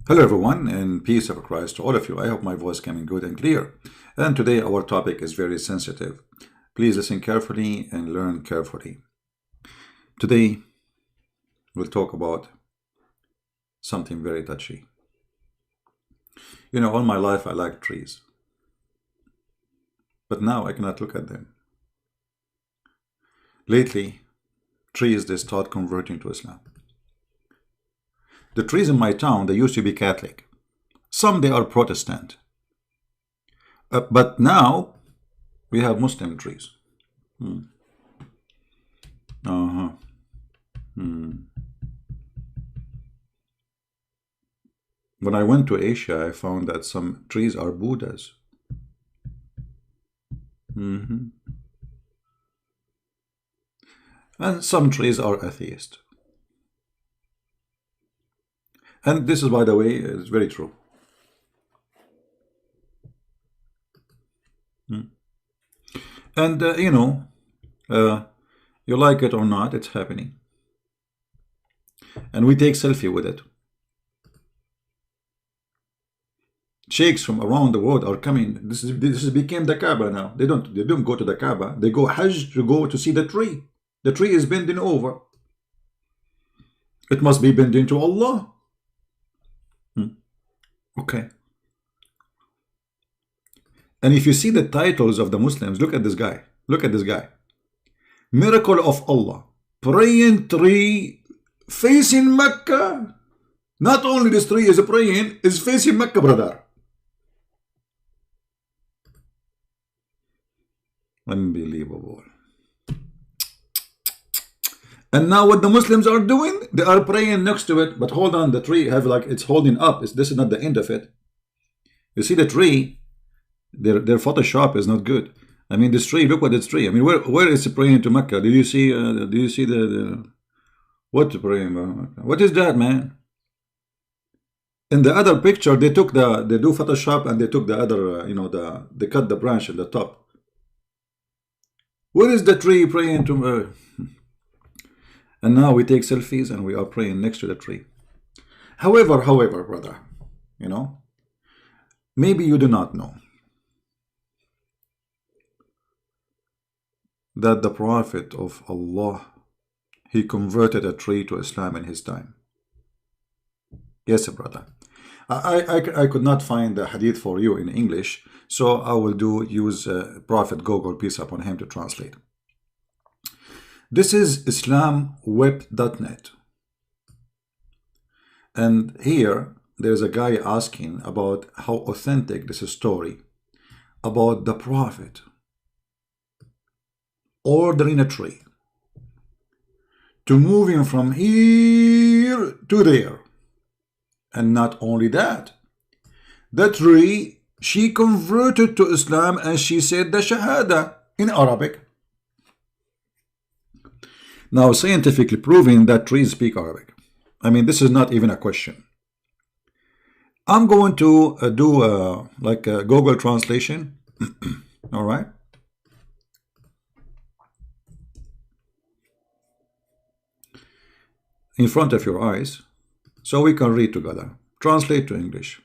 Hello everyone, and peace of Christ to all of you. I hope my voice coming good and clear. And today our topic is very sensitive. Please listen carefully and learn carefully. Today we'll talk about something very touchy. You know, all my life I like trees, but now I cannot look at them. Lately, trees, they start converting to Islam. The trees in my town, they used to be Catholic. Some they are Protestant. But now we have Muslim trees. When I went to Asia, I found that some trees are Buddhas. And some trees are atheist. And this is, by the way, is very true. And, you like it or not, it's happening. And we take selfie with it. Sheikhs from around the world are coming. This became the Kaaba now. They don't go to the Kaaba. They go Hajj to go to see the tree. The tree is bending over. It must be bending to Allah. Okay. And if you see the titles of the Muslims, look at this guy. Look at this guy. Miracle of Allah. Praying tree facing Mecca. Not only this tree is praying, is facing Mecca, brother. Unbelievable. And now what the Muslims are doing, they are praying next to it. But hold on, the tree have like it's holding up. This is not the end of it. You see the tree, their Photoshop is not good. I mean, this tree, look at this tree. I mean, where is it praying to Mecca? Do you see the what praying about Mecca? What is that, man? In the other picture, they do Photoshop and they took the other, they cut the branch at the top. Where is the tree praying to? And now we take selfies and we are praying next to the tree. However, brother, maybe you do not know that the Prophet of Allah, he converted a tree to Islam in his time. Yes, brother. I could not find the hadith for you in English, so I will use Prophet Google, peace upon him, to translate. This is islamweb.net. And here there's a guy asking about how authentic this story about the Prophet ordering a tree to move him from here to there. And not only that, the tree, she converted to Islam and she said the Shahada in Arabic. Now, scientifically proving that trees speak Arabic. I mean, this is not even a question. I'm going to do like a Google translation. All right. In front of your eyes, so we can read together. Translate to English.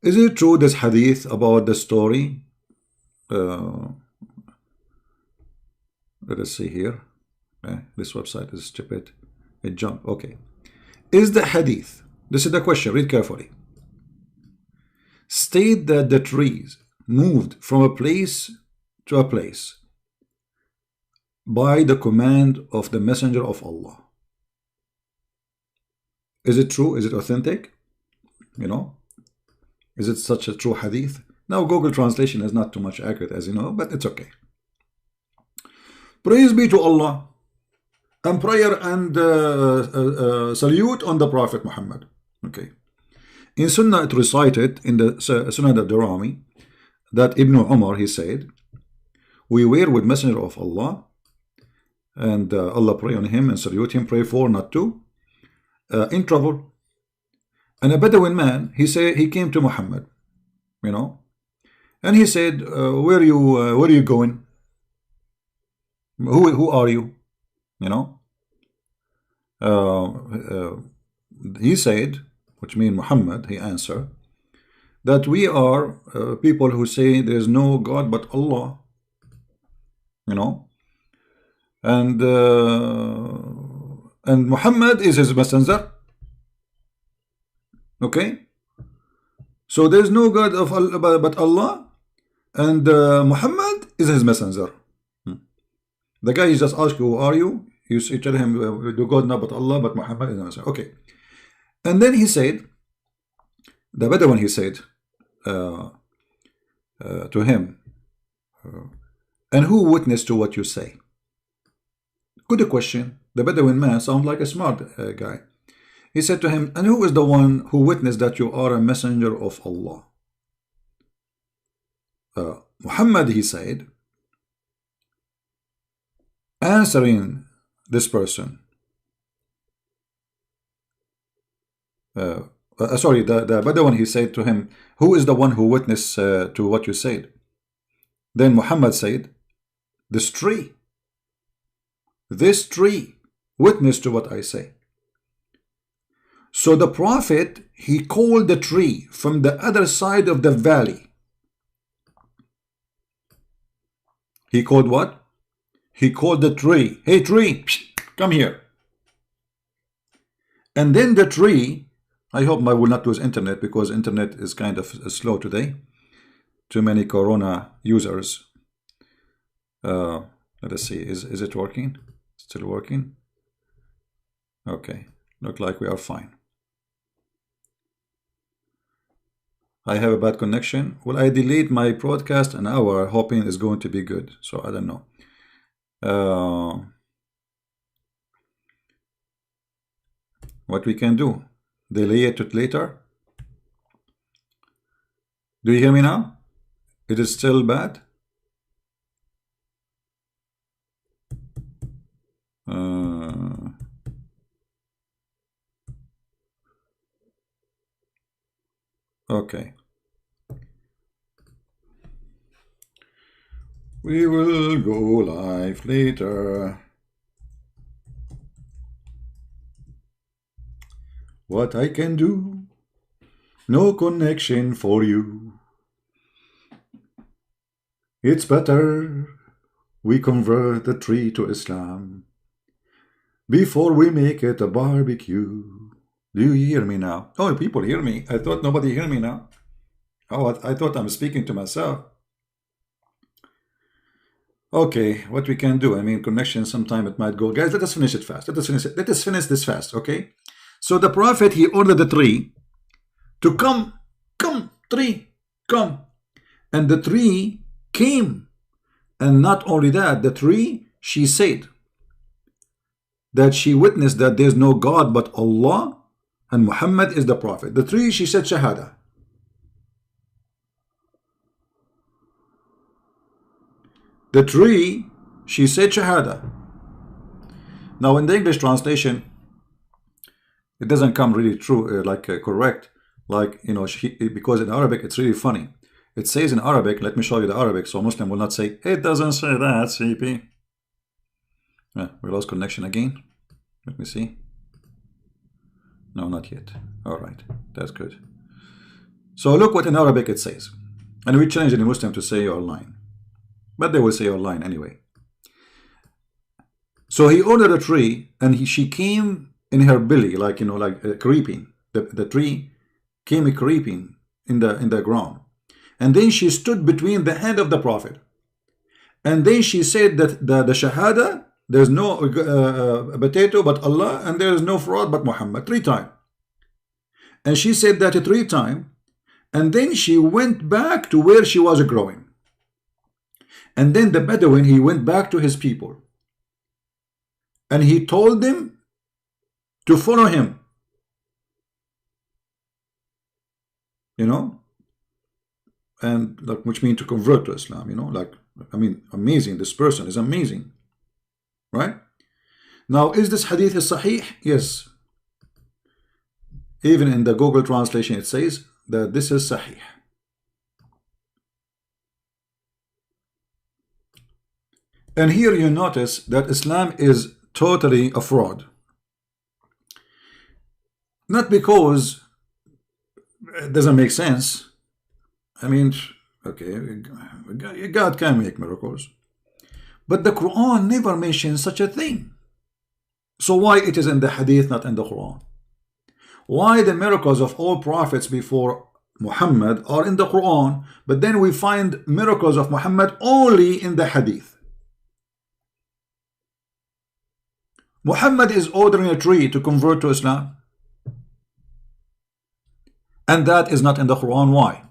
Is it true, this hadith about the story? Let us see here. This website is stupid. It jumped. Okay. Is the hadith, this is the question, read carefully, state that the trees moved from a place to a place by the command of the Messenger of Allah? Is it true? Is it authentic? Is it such a true hadith? Now, Google translation is not too much accurate, as you know, but it's okay. Praise be to Allah, and prayer and salute on the Prophet Muhammad. Okay. In Sunnah, it recited in the Sunnah al-Darami that Ibn Umar, he said, we were with Messenger of Allah, and Allah pray on him and salute him, pray for, not to, in trouble. And a Bedouin man, he came to Muhammad, and he said, where are you going? Who are you? You know, he said, which means Muhammad, he answered, that we are people who say there is no God but Allah. You know, and Muhammad is his messenger. Okay, so there is no God of Allah but Allah, and Muhammad is his messenger. The guy just asked you, who are you? You tell him, do God not but Allah, but Muhammad is the messenger. Okay, and then he said, the Bedouin, he said to him, and who witnessed to what you say? Good question. The Bedouin man sounds like a smart guy. He said to him, and who is the one who witnessed that you are a messenger of Allah? Muhammad, he said, answering this person. Sorry, the Bedouin, he said to him, who is the one who witnessed to what you said? Then Muhammad said, this tree witnessed to what I say. So the Prophet, he called the tree from the other side of the valley. He called what? He called the tree, hey tree, come here. And then the tree, I hope I will not lose internet, because internet is kind of slow today. Too many Corona users. Let us see, is it working? Still working? Okay, look like we are fine. I have a bad connection. Will I delete my broadcast an hour, hoping it's going to be good? So I don't know. What we can do? Delay it to later. Do you hear me now? It is still bad. Okay. We will go live later. What I can do? No connection for you. It's better we convert the tree to Islam before we make it a barbecue. Do you hear me now? Oh, people hear me. I thought nobody hear me now. Oh, I thought I'm speaking to myself. Okay, what we can do? I mean, connection, sometime it might go. Guys, let us finish it fast. Let us finish this fast, okay? So the Prophet, he ordered the tree to come, tree, come. And the tree came. And not only that, the tree, she said that she witnessed that there's no God but Allah, and Muhammad is the Prophet. The tree, she said Shahada. The tree, she said Shahada. Now in the English translation, it doesn't come really true, correct, like, you know, because in Arabic it's really funny. It says in Arabic, let me show you the Arabic, so a Muslim will not say, it doesn't say that, CP. Yeah, we lost connection again. Let me see. No, not yet. All right, that's good. So look what in Arabic it says. And we challenge any Muslim to say online. But they will say online anyway. So he ordered a tree, and she came in her belly, like, you know, like creeping. The tree came creeping in the ground. And then she stood between the hand of the Prophet. And then she said that the Shahada, there's no potato but Allah, and there is no fraud but Muhammad, 3 times. And she said that 3 times. And then she went back to where she was growing. And then the Bedouin, he went back to his people. And he told them to follow him. You know? And like, which means to convert to Islam, you know? Like, I mean, amazing. This person is amazing. Right? Now, is this hadith sahih? Yes. Even in the Google translation, it says that this is sahih. And here you notice that Islam is totally a fraud. Not because it doesn't make sense. I mean, okay, God can make miracles, but the Quran never mentions such a thing. So why it is in the Hadith, not in the Quran? Why the miracles of all prophets before Muhammad are in the Quran, but then we find miracles of Muhammad only in the Hadith? Muhammad is ordering a tree to convert to Islam, and that is not in the Quran. Why?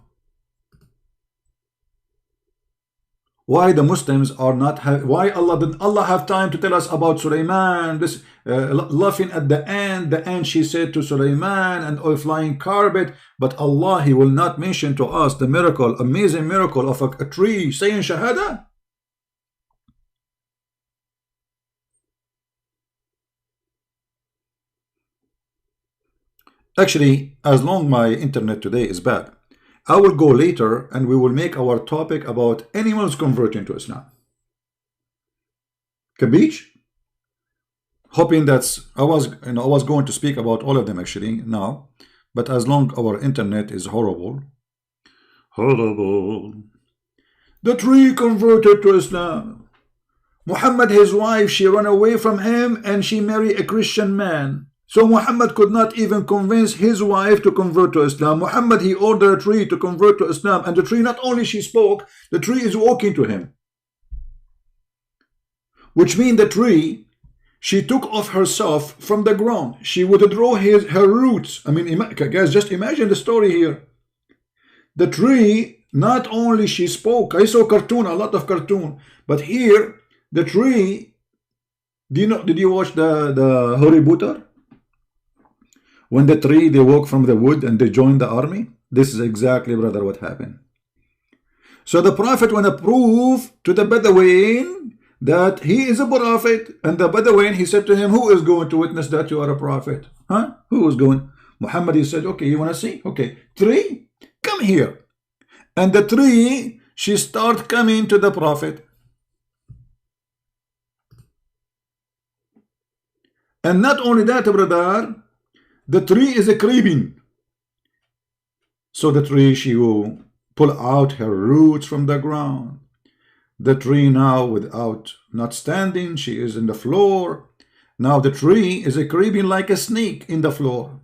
Why the Muslims are not why did Allah have time to tell us about Sulaiman, this laughing at the end she said to Sulaiman, and a flying carpet, but Allah, He will not mention to us the miracle, amazing miracle of a tree saying Shahada? Actually, as long my internet today is bad, I will go later and we will make our topic about animals converting to Islam. Kabich? Hoping that's I was going to speak about all of them actually now, but as long our internet is horrible. The tree converted to Islam. Muhammad, his wife, she ran away from him and she married a Christian man. So Muhammad could not even convince his wife to convert to Islam. Muhammad, he ordered a tree to convert to Islam, and the tree, not only she spoke, the tree is walking to him. Which means the tree, she took off herself from the ground. She would draw her roots. I mean, guys, just imagine the story here. The tree, not only she spoke, I saw cartoon, a lot of cartoon, but here, the tree, did you watch the Harry Potter? When the tree, they walk from the wood and they join the army. This is exactly, brother, what happened. So the prophet want to prove to the Bedouin that he is a prophet, and the Bedouin, he said to him, who is going to witness that you are a prophet? Huh? Who is going? Muhammad, he said, okay, you want to see? Okay, tree, come here. And the tree, she start coming to the prophet. And not only that, brother, the tree is a creeping. So the tree, she will pull out her roots from the ground. The tree now, without not standing, she is in the floor. Now the tree is a creeping like a snake in the floor,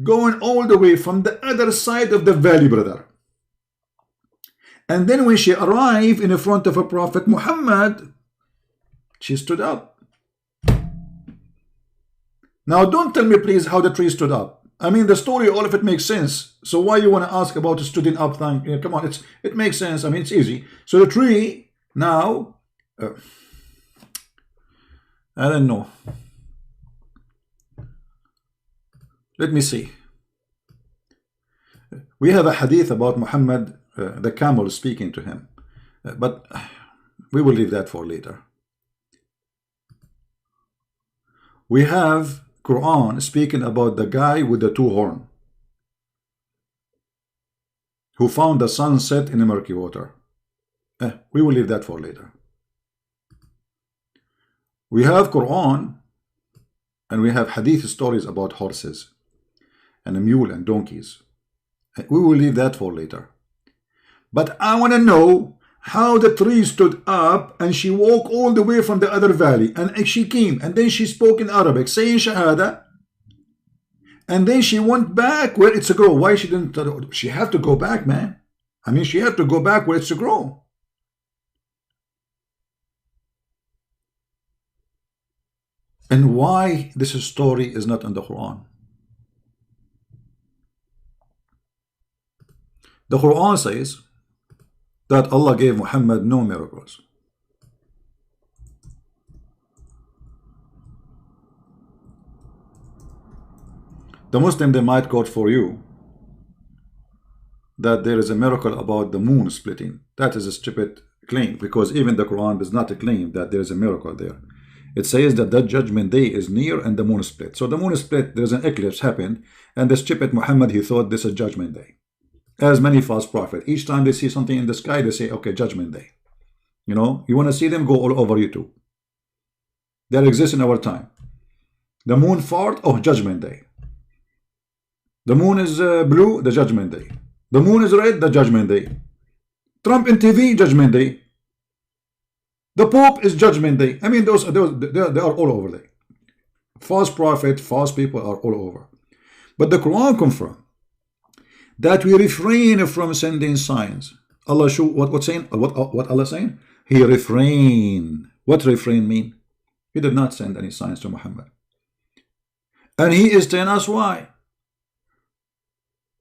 going all the way from the other side of the valley, brother. And then when she arrived in front of a Prophet Muhammad, she stood up. Now, don't tell me, please, how the tree stood up. I mean, the story, all of it makes sense. So why you want to ask about a stood up thing? Yeah, come on, it makes sense. I mean, it's easy. So the tree now, I don't know. Let me see. We have a hadith about Muhammad, the camel speaking to him, but we will leave that for later. We have Quran speaking about the guy with the two horns who found the sunset in the murky water. We will leave that for later. We have Quran and we have hadith stories about horses and a mule and donkeys. We will leave that for later. But I want to know how the tree stood up and she walked all the way from the other valley, and she came and then she spoke in Arabic saying Shahada, and then she went back where it's a grow. Why she didn't? She had to go back, man. I mean, she had to go back where it's a grow. And why this story is not in the Quran? The Quran says that Allah gave Muhammad no miracles. The Muslim, they might quote for you that there is a miracle about the moon splitting. That is a stupid claim, because even the Quran does not claim that there is a miracle there. It says that that judgment day is near and the moon split. So the moon split, there's an eclipse happened, and the stupid Muhammad, he thought this is judgment day. As many false prophets, each time they see something in the sky, they say, okay, judgment day. You know, you want to see them, go all over YouTube. that exists in our time. The moon fart, oh, judgment day. The moon is blue, the judgment day. The moon is red, the judgment day. Trump in TV, judgment day. The Pope is judgment day. I mean, those they are all over there. False prophet, false people are all over. But the Quran confirms that we refrain from sending signs. Allah show what saying? What Allah saying? He refrain. What refrain mean? He did not send any signs to Muhammad. And he is telling us why.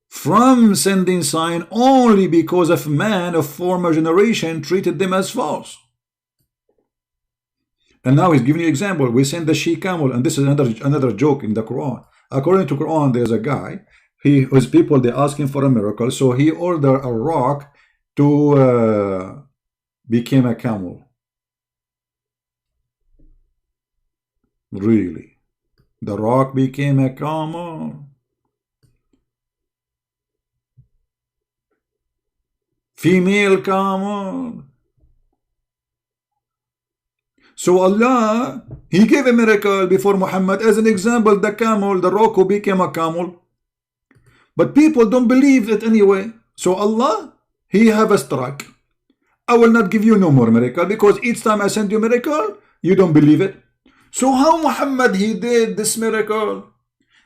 From sending sign only because of man of former generation treated them as false. And now he's giving you an example. We send the she camel, and this is another joke in the Quran. According to Quran, there's a guy. His people, they ask him for a miracle, so he ordered a rock to become a camel. Really, the rock became a camel. Female camel. So Allah, He gave a miracle before Muhammad. As an example, the camel, the rock who became a camel. But people don't believe it anyway. So Allah, He have a strike. I will not give you no more miracle, because each time I send you miracle, you don't believe it. So how Muhammad, he did this miracle?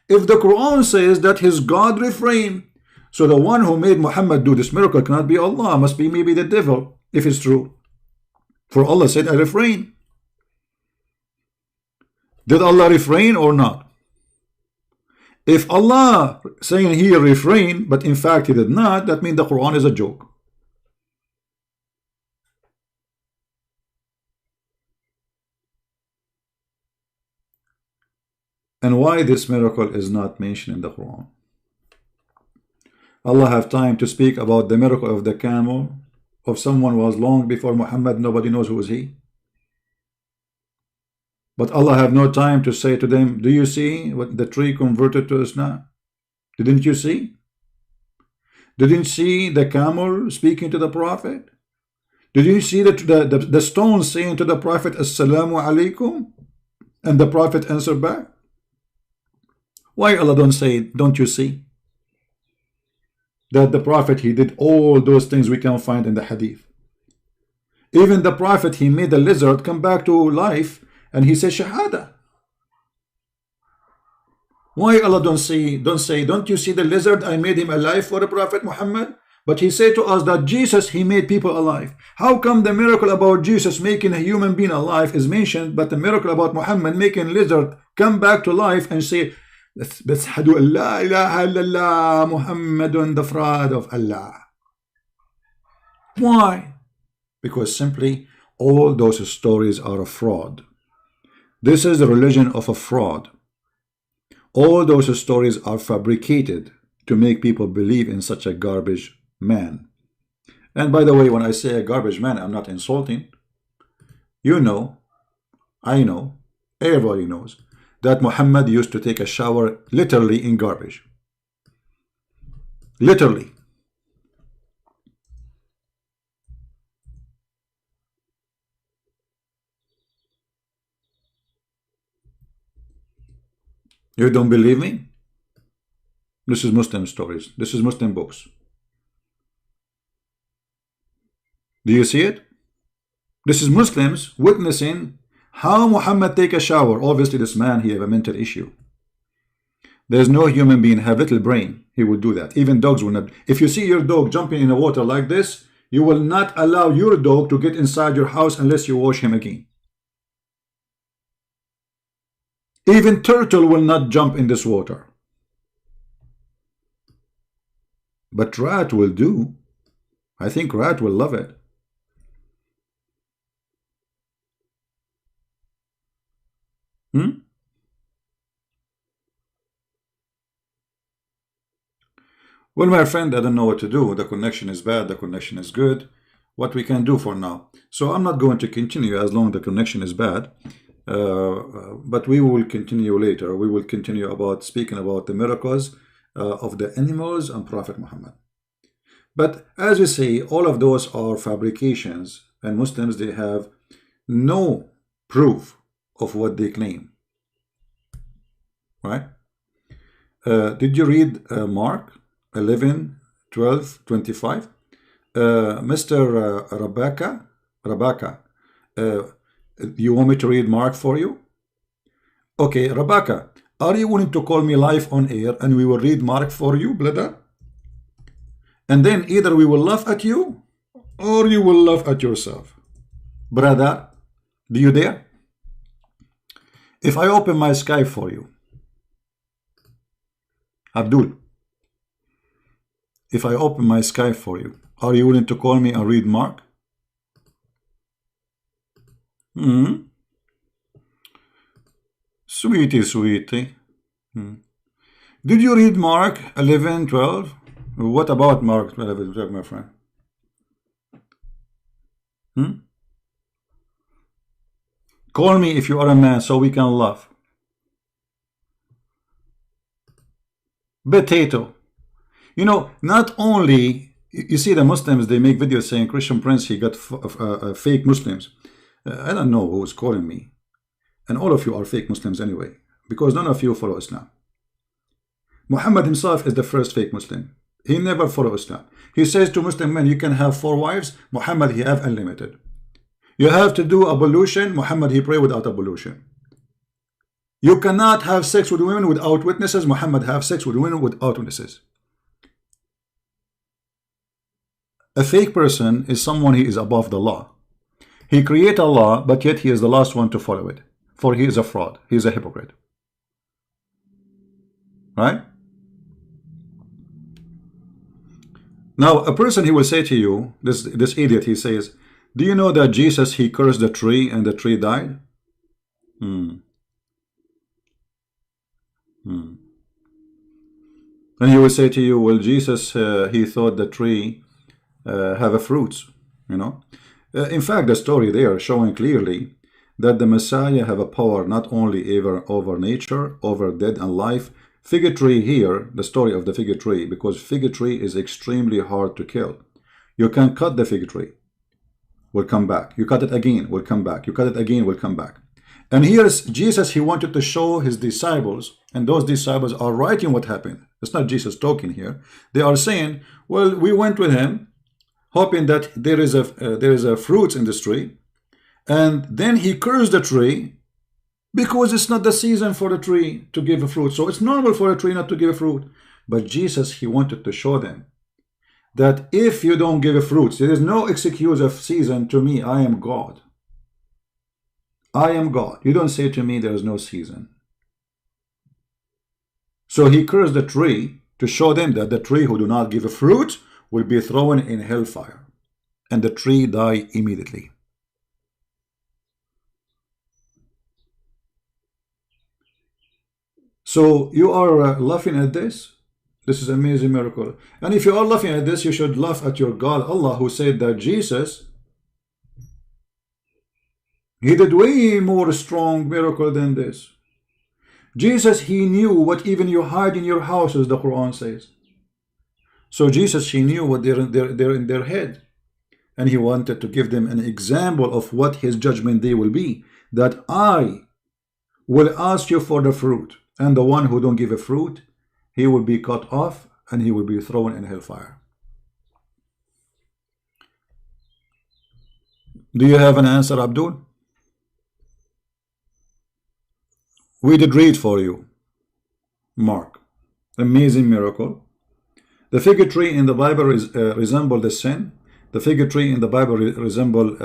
If the Quran says that his God refrained, so the one who made Muhammad do this miracle cannot be Allah, must be maybe the devil, if it's true. For Allah said, I refrain. Did Allah refrain or not? If Allah saying He refrained, but in fact He did not, that means the Quran is a joke. And why this miracle is not mentioned in the Quran? Allah have time to speak about the miracle of the camel, of someone who was long before Muhammad, nobody knows who is he. But Allah have no time to say to them, do you see what the tree converted to Islam? Didn't you see? Didn't you see the camel speaking to the Prophet? Did you see the stone saying to the Prophet, Assalamu alaikum? And the Prophet answered back? Why Allah don't say, don't you see? That the Prophet, he did all those things we can find in the Hadith. Even the Prophet, he made the lizard come back to life, and he says Shahada. Why Allah don't say, don't you see the lizard? I made him alive for the Prophet Muhammad. But he said to us that Jesus, he made people alive. How come the miracle about Jesus making a human being alive is mentioned, but the miracle about Muhammad making lizard come back to life and say, Bashhadu an la ilaha illallah Muhammadun, the fraud of Allah? Why? Because simply all those stories are a fraud. This is the religion of a fraud. All those stories are fabricated to make people believe in such a garbage man. And by the way, when I say a garbage man, I'm not insulting. You know, I know, everybody knows that Muhammad used to take a shower literally in garbage. Literally. You don't believe me? This is Muslim stories. This is Muslim books. Do you see it? This is Muslims witnessing how Muhammad take a shower. Obviously this man, he have a mental issue. There's no human being have little brain. He would do that. Even dogs will not. If you see your dog jumping in the water like this, you will not allow your dog to get inside your house unless you wash him again. Even turtle will not jump in this water. But rat will do. I think rat will love it. Well, my friend, I don't know what to do. The connection is bad, the connection is good. What we can do for now. So I'm not going to continue as long as the connection is bad. But we will continue later. We will continue about speaking about the miracles of the animals and Prophet Muhammad. But as we say, all of those are fabrications, and Muslims, they have no proof of what they claim. Right? Did you read Mark 11, 12, 25? Mr. Rebecca, you want me to read Mark for you? Okay, Rebecca, are you willing to call me live on air and we will read Mark for you, brother? And then either we will laugh at you or you will laugh at yourself. Brother, do you dare? If I open my Skype for you, Abdul, if I open my Skype for you, are you willing to call me and read Mark? Sweetie, sweetie. Did you read Mark 11, 12? What about Mark 11, 12, my friend? Call me if you are a man so we can laugh. Potato. You know, not only, you see the Muslims, they make videos saying Christian Prince, he got fake Muslims. I don't know who's calling me. And all of you are fake Muslims anyway, because none of you follow Islam. Muhammad himself is the first fake Muslim. He never followed Islam. He says to Muslim men, you can have 4 wives. Muhammad, he have unlimited. You have to do ablution. Muhammad, he pray without ablution. You cannot have sex with women without witnesses. Muhammad have sex with women without witnesses. A fake person is someone he is above the law. He create a law, but yet he is the last one to follow it. For he is a fraud. He is a hypocrite. Right? Now, a person, he will say to you, this idiot, he says, do you know that Jesus, he cursed the tree and the tree died? And he will say to you, well, Jesus, he thought the tree have a fruits, you know. In fact, the story there showing clearly that the Messiah have a power not only over nature, over death and life. Fig tree here, the story of the fig tree, because fig tree is extremely hard to kill. You can cut the fig tree, will come back. You cut it again, will come back. You cut it again, will come back. And here's Jesus, he wanted to show his disciples, and those disciples are writing what happened. It's not Jesus talking here. They are saying, well, we went with him, hoping that there is a fruits in this tree, and then he cursed the tree because it's not the season for the tree to give a fruit. So it's normal for a tree not to give a fruit. But Jesus, he wanted to show them that if you don't give a fruit, there is no excuse of season to me. I am God. I am God. You don't say to me there is no season. So he cursed the tree to show them that the tree who do not give a fruit will be thrown in hellfire. And the tree died immediately. So you are laughing at this? This is an amazing miracle. And if you are laughing at this, you should laugh at your God, Allah, who said that Jesus, he did way more strong miracle than this. Jesus, he knew what even you hide in your houses, the Quran says. So Jesus, he knew what they're in their head. And he wanted to give them an example of what his judgment day will be. That I will ask you for the fruit. And the one who don't give a fruit, he will be cut off and he will be thrown in hellfire. Do you have an answer, Abdul? We did read for you Mark. Amazing miracle. The fig tree in the Bible resemble the sin. The fig tree in the Bible resemble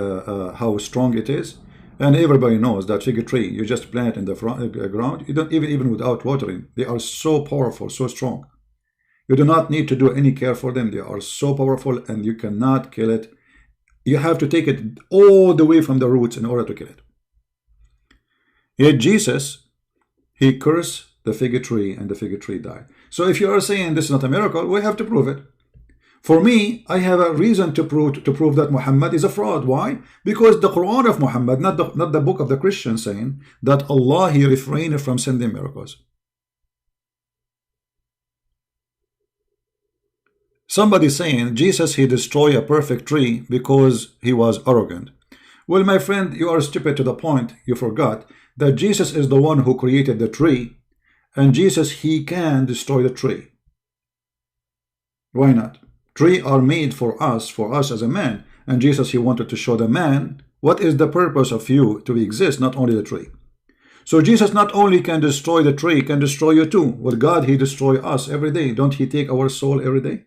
how strong it is. And everybody knows that fig tree, you just plant it in the ground. You don't even without watering. They are so powerful, so strong. You do not need to do any care for them. They are so powerful and you cannot kill it. You have to take it all the way from the roots in order to kill it. Yet Jesus, he cursed the fig tree and the fig tree died. So if you are saying this is not a miracle, we have to prove it. For me, I have a reason to prove that Muhammad is a fraud. Why? Because the Quran of Muhammad, not the book of the Christians, saying that Allah, he refrained from sending miracles. Somebody saying Jesus, he destroyed a perfect tree because he was arrogant. Well, my friend, you are stupid to the point you forgot that Jesus is the one who created the tree, and Jesus, he can destroy the tree. Why not? Trees are made for us as a man, and Jesus, he wanted to show the man what is the purpose of you to exist, not only the tree. So Jesus not only can destroy the tree, can destroy you too. With God, he destroy us every day. Don't he take our soul every day?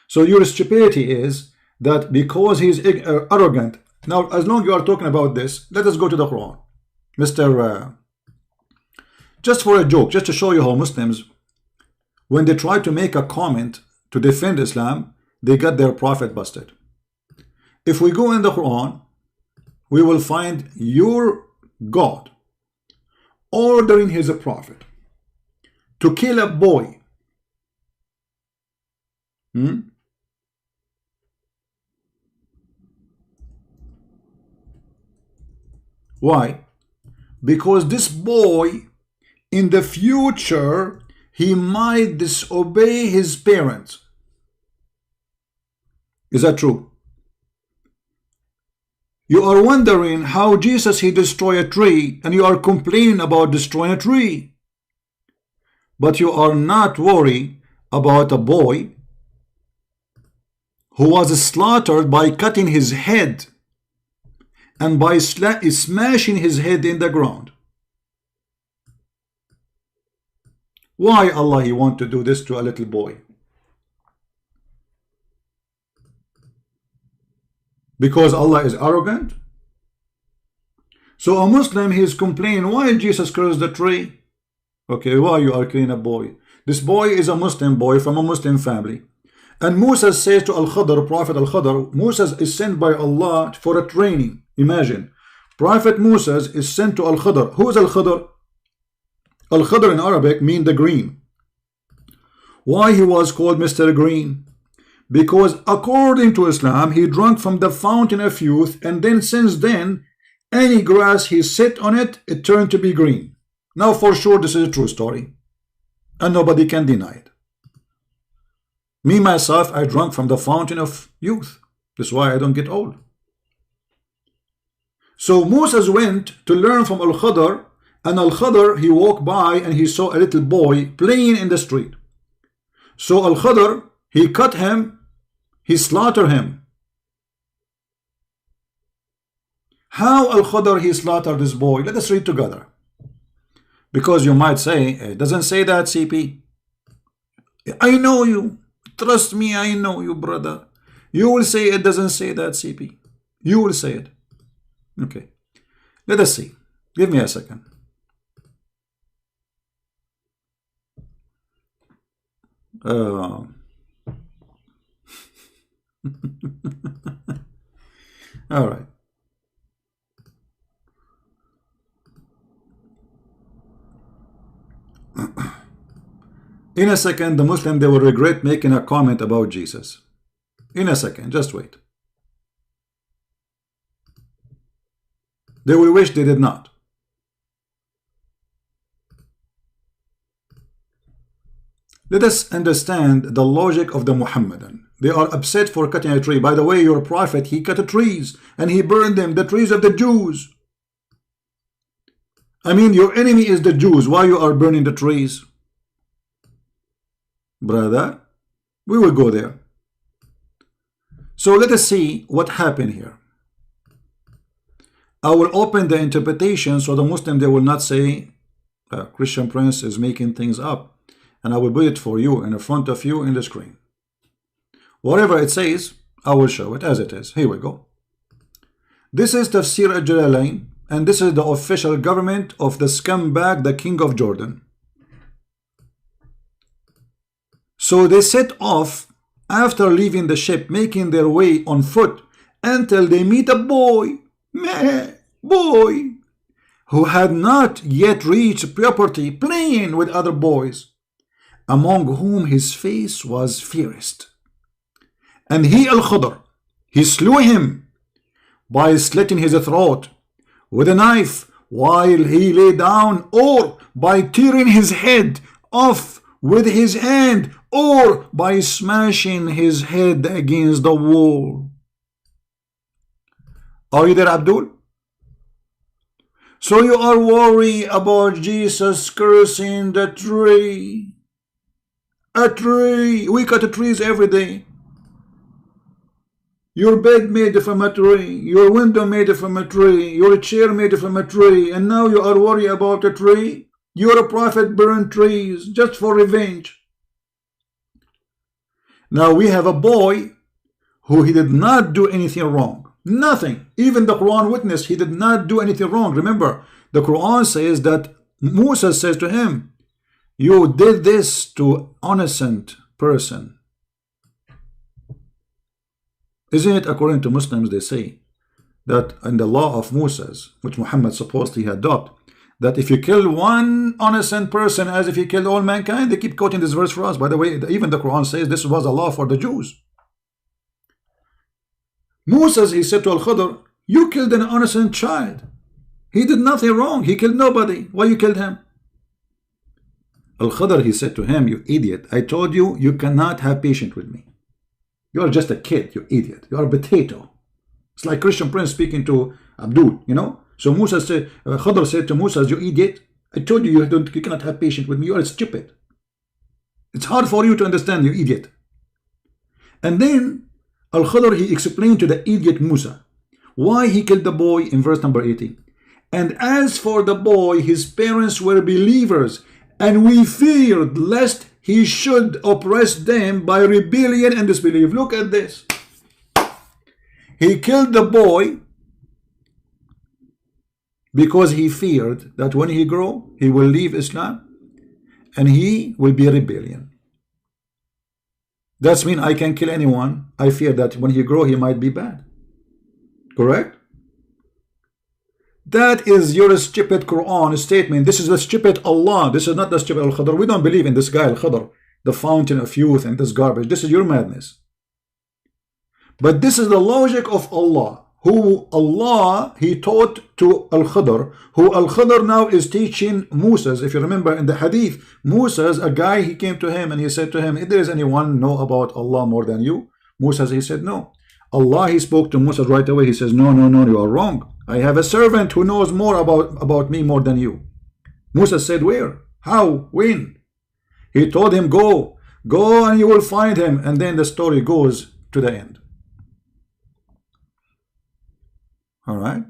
So your stupidity is that because he is arrogant. Now, as long as you are talking about this, let us go to the Quran. Mr. Just for a joke, just to show you how Muslims, when they try to make a comment to defend Islam, they get their prophet busted. If we go in the Quran, we will find your God ordering his prophet to kill a boy. Why? Because this boy in the future, he might disobey his parents. Is that true? You are wondering how Jesus, he destroyed a tree, and you are complaining about destroying a tree. But you are not worried about a boy who was slaughtered by cutting his head and by smashing his head in the ground. Why Allah, he want to do this to a little boy? Because Allah is arrogant? So a Muslim, he is complaining, why Jesus cursed the tree? Okay, why you are killing a boy? This boy is a Muslim boy from a Muslim family. And Moses says to Al-Khadr, Prophet Al-Khadr, Moses is sent by Allah for a training. Imagine, Prophet Moses is sent to Al-Khadr. Who is Al-Khadr? Al-Khadr in Arabic means the green. Why he was called Mr. Green? Because according to Islam, he drank from the fountain of youth, and then since then, any grass he sit on it, it turned to be green. Now for sure this is a true story, and nobody can deny it. Me myself, I drank from the fountain of youth. That's why I don't get old. So Moses went to learn from Al-Khadr, and Al-Khadr, he walked by and he saw a little boy playing in the street. So Al-Khadr, he cut him, he slaughtered him. How Al-Khadr, he slaughtered this boy? Let us read together. Because you might say, it doesn't say that, CP. I know you. Trust me, I know you, brother. You will say it doesn't say that, CP. You will say it. Okay. Let us see. Give me a second. All right. In a second, the Muslim, they will regret making a comment about Jesus. In a second, just wait. They will wish they did not. Let us understand the logic of the Muhammadan. They are upset for cutting a tree. By the way, your prophet, he cut trees and he burned them, the trees of the Jews. I mean, your enemy is the Jews. Why you are burning the trees? Brother, we will go there. So let us see what happened here. I will open the interpretation so the Muslim, they will not say Christian Prince is making things up, and I will put it for you in front of you in the screen. Whatever it says, I will show it as it is. Here we go. This is Tafsir al-Jalalain, and this is the official government of the scumbag, the king of Jordan. So they set off after leaving the ship, making their way on foot until they meet a boy, who had not yet reached puberty, playing with other boys, among whom his face was fairest. And he, Al-Khadr, he slew him by slitting his throat with a knife while he lay down, or by tearing his head off with his hand, or by smashing his head against the wall. Are you there, Abdul? So you are worried about Jesus cursing the tree. A tree. We cut trees every day. Your bed made from a tree. Your window made from a tree. Your chair made from a tree. And now you are worried about a tree. Your prophet burned trees just for revenge. Now we have a boy who he did not do anything wrong. Nothing. Even the Quran witnessed he did not do anything wrong. Remember, the Quran says that Musa says to him, you did this to innocent person. Isn't it according to Muslims, they say that in the law of Moses, which Muhammad supposedly adopted, that if you kill one innocent person as if you killed all mankind? They keep quoting this verse for us. By the way, even the Quran says this was a law for the Jews. Moses, he said to Al-Khadr, you killed an innocent child. He did nothing wrong. He killed nobody. Why you killed him? Al-Khadr, he said to him, you idiot. I told you, you cannot have patience with me. You are just a kid, you idiot. You are a potato. It's like Christian Prince speaking to Abdul, you know. So Musa said, Khadr said to Musa, you idiot. I told you, you cannot have patience with me. You are stupid. It's hard for you to understand, you idiot. And then Al-Khadr, he explained to the idiot Musa why he killed the boy in verse number 80. And as for the boy, his parents were believers, and we feared lest he should oppress them by rebellion and disbelief. Look at this. He killed the boy because he feared that when he grow, he will leave Islam and he will be a rebellion. That's mean I can kill anyone. I fear that when he grow, he might be bad. Correct? That is your stupid Quran statement. This is the stupid Allah. This is not the stupid Al-Khadr. We don't believe in this guy Al-Khadr, the fountain of youth and this garbage. This is your madness. But this is the logic of Allah, who Allah, he taught to Al-Khadr, who Al-Khadr now is teaching Moses. If you remember in the hadith, Moses, a guy, he came to him and he said to him, if there is anyone know about Allah more than you? Moses, he said, no. Allah, he spoke to Moses right away. He says, no, no, no, you are wrong. I have a servant who knows more about me more than you. Moses said, where? How? When? He told him, go and you will find him. And then the story goes to the end. All right.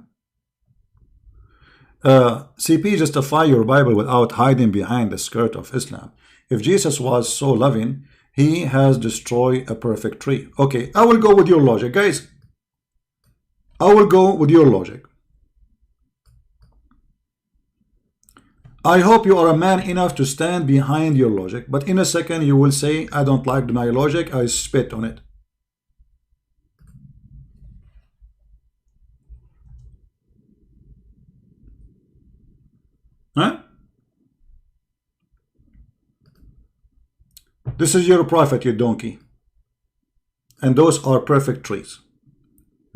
CP, justify your Bible without hiding behind the skirt of Islam. If Jesus was so loving, he has destroyed a perfect tree. Okay, I will go with your logic, guys. I will go with your logic. I hope you are a man enough to stand behind your logic, but in a second you will say, I don't like my logic, I spit on it. Huh? This is your prophet, you donkey. And those are perfect trees.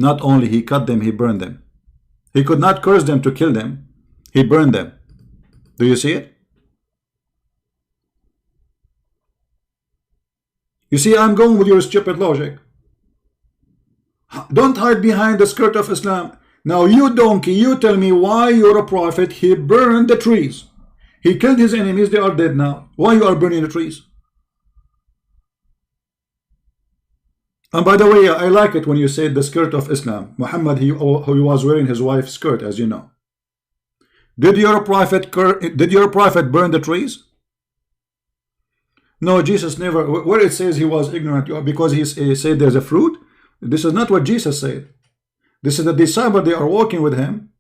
Not only he cut them, he burned them. He could not curse them to kill them. He burned them. Do you see it? You see, I'm going with your stupid logic. Don't hide behind the skirt of Islam. Now you donkey, you tell me why you're a prophet. He burned the trees. He killed his enemies. They are dead now. Why you are burning the trees? And by the way, I like it when you say the skirt of Islam. Muhammad, he was wearing his wife's skirt, as you know. Did your prophet burn the trees? No, Jesus never. Where it says he was ignorant because he said there's a fruit. This is not what Jesus said. This is the disciple, they are walking with him,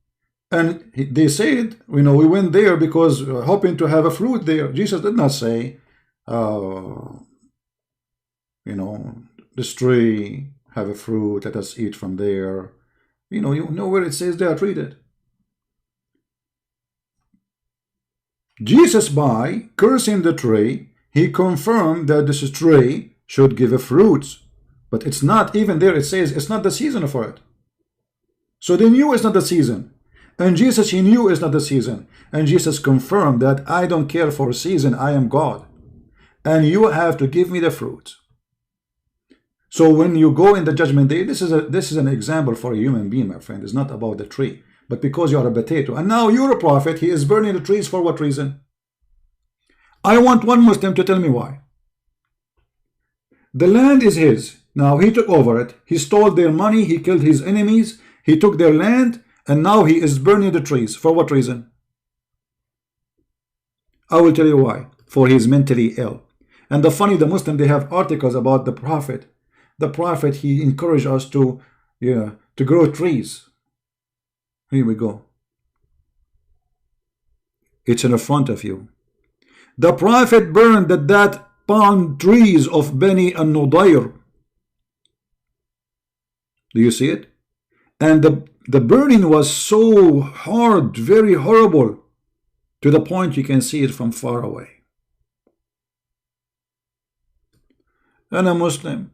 and they said, you know, we went there because hoping to have a fruit there. Jesus did not say, you know, this tree have a fruit, let us eat from there. You know where it says they are treated. Jesus, by cursing the tree, he confirmed that this tree should give a fruit, but it's not even there. It says it's not the season for it. So they knew it's not the season. And Jesus, he knew it's not the season. And Jesus confirmed that I don't care for season, I am God. And you have to give me the fruit. So when you go in the judgment day, this is an example for a human being, my friend. It's not about the tree. but because you are a potato. And now you're a prophet, he is burning the trees for what reason? I want one Muslim to tell me why. The land is his. Now he took over it. He stole their money. He killed his enemies. He took their land. And now he is burning the trees. For what reason? I will tell you why. For he is mentally ill. And the funny, the Muslim, they have articles about the Prophet. The Prophet, he encouraged us to grow trees. Here we go. It's in the front of you. The Prophet burned that palm trees of Bani an-Nudayr. Do you see it? And the burning was so hard, very horrible, to the point you can see it from far away. And a Muslim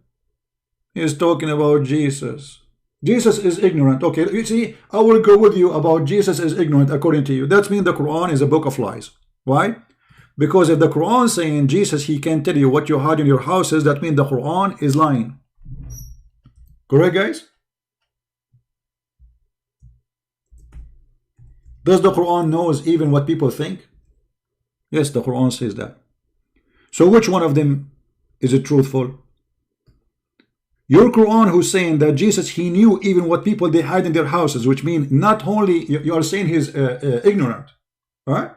is talking about Jesus. Jesus is ignorant. Okay, you see, I will go with you about Jesus is ignorant according to you. That means the Quran is a book of lies. Why? Because if the Quran is saying Jesus, he can tell you what you hide in your houses, that means the Quran is lying. Correct, guys? Does the Quran knows even what people think? Yes, the Quran says that. So which one of them is it truthful? Your Quran who's saying that Jesus, he knew even what people they hide in their houses, which means not only you are saying he's ignorant, right?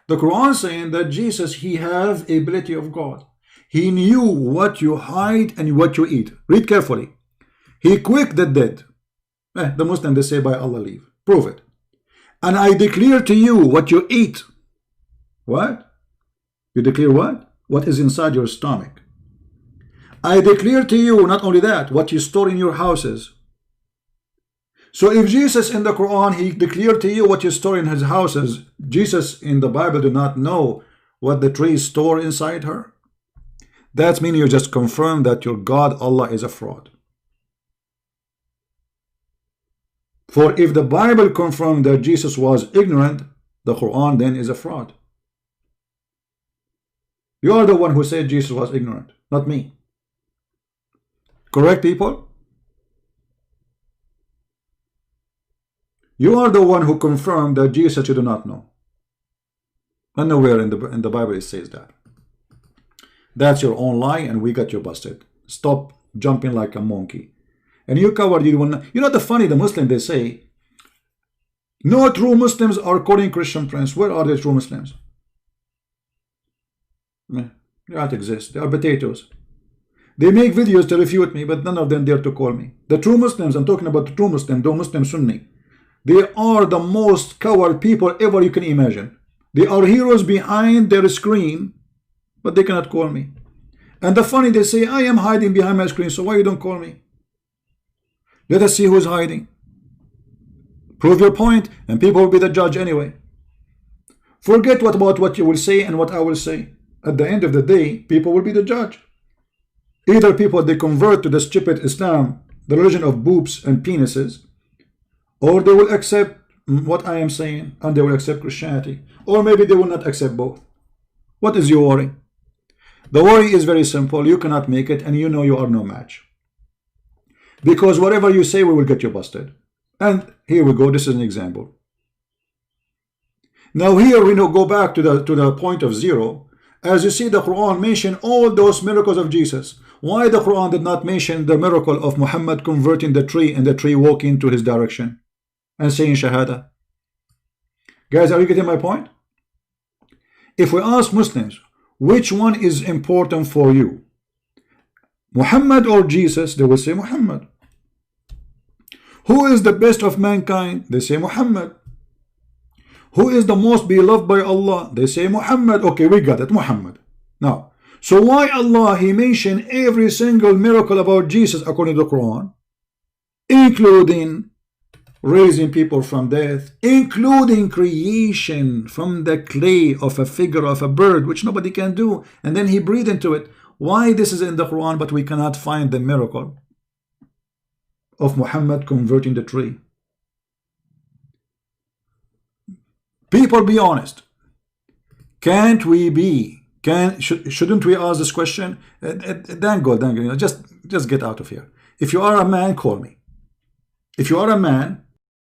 The Quran saying that Jesus, he have ability of God. He knew what you hide and what you eat. Read carefully. He quick the dead. The Muslim, they say by Allah leave. Prove it. And I declare to you what you eat. What? You declare what? What is inside your stomach. I declare to you not only that, what you store in your houses. So if Jesus in the Quran, he declared to you what you store in his houses, Jesus in the Bible do not know what the trees store inside her. That means you just confirm that your God, Allah, is a fraud. For if the Bible confirmed that Jesus was ignorant, the Quran then is a fraud. You are the one who said Jesus was ignorant, not me. Correct, people? You are the one who confirmed that Jesus you do not know. And nowhere in the Bible it says that. That's your own lie, and we got you busted. Stop jumping like a monkey. And you covered you one. You know the funny, the Muslim, they say, no true Muslims are quoting Christian Prince. Where are the true Muslims? They don't exist. They are potatoes. They make videos to refute me, but none of them dare to call me. The true Muslims, I'm talking about the true Muslim, the Muslim Sunni. They are the most coward people ever you can imagine. They are heroes behind their screen, but they cannot call me. And the funny, they say, I am hiding behind my screen, so why you don't call me? Let us see who's hiding. Prove your point, and people will be the judge anyway. Forget about what you will say and what I will say. At the end of the day, people will be the judge. Either people, they convert to the stupid Islam, the religion of boobs and penises, or they will accept what I am saying and they will accept Christianity, or maybe they will not accept both. What is your worry? The worry is very simple. You cannot make it, and you know you are no match. Because whatever you say, we will get you busted. And here we go. This is an example. Now here we go back to the point of zero. As you see, the Quran mentioned all those miracles of Jesus. Why the Quran did not mention the miracle of Muhammad converting the tree and the tree walking to his direction and saying Shahada? Guys, are you getting my point? If we ask Muslims, which one is important for you? Muhammad or Jesus? They will say Muhammad. Who is the best of mankind? They say Muhammad. Who is the most beloved by Allah? They say Muhammad. Okay, we got it, Muhammad. Now, so why Allah, he mentioned every single miracle about Jesus according to the Quran, including raising people from death, including creation from the clay of a figure of a bird, which nobody can do, and then he breathed into it. Why this is in the Quran, but we cannot find the miracle of Muhammad converting the tree? People, be honest. Can't we be? Shouldn't we ask this question? Then go. Just get out of here. If you are a man, call me. If you are a man,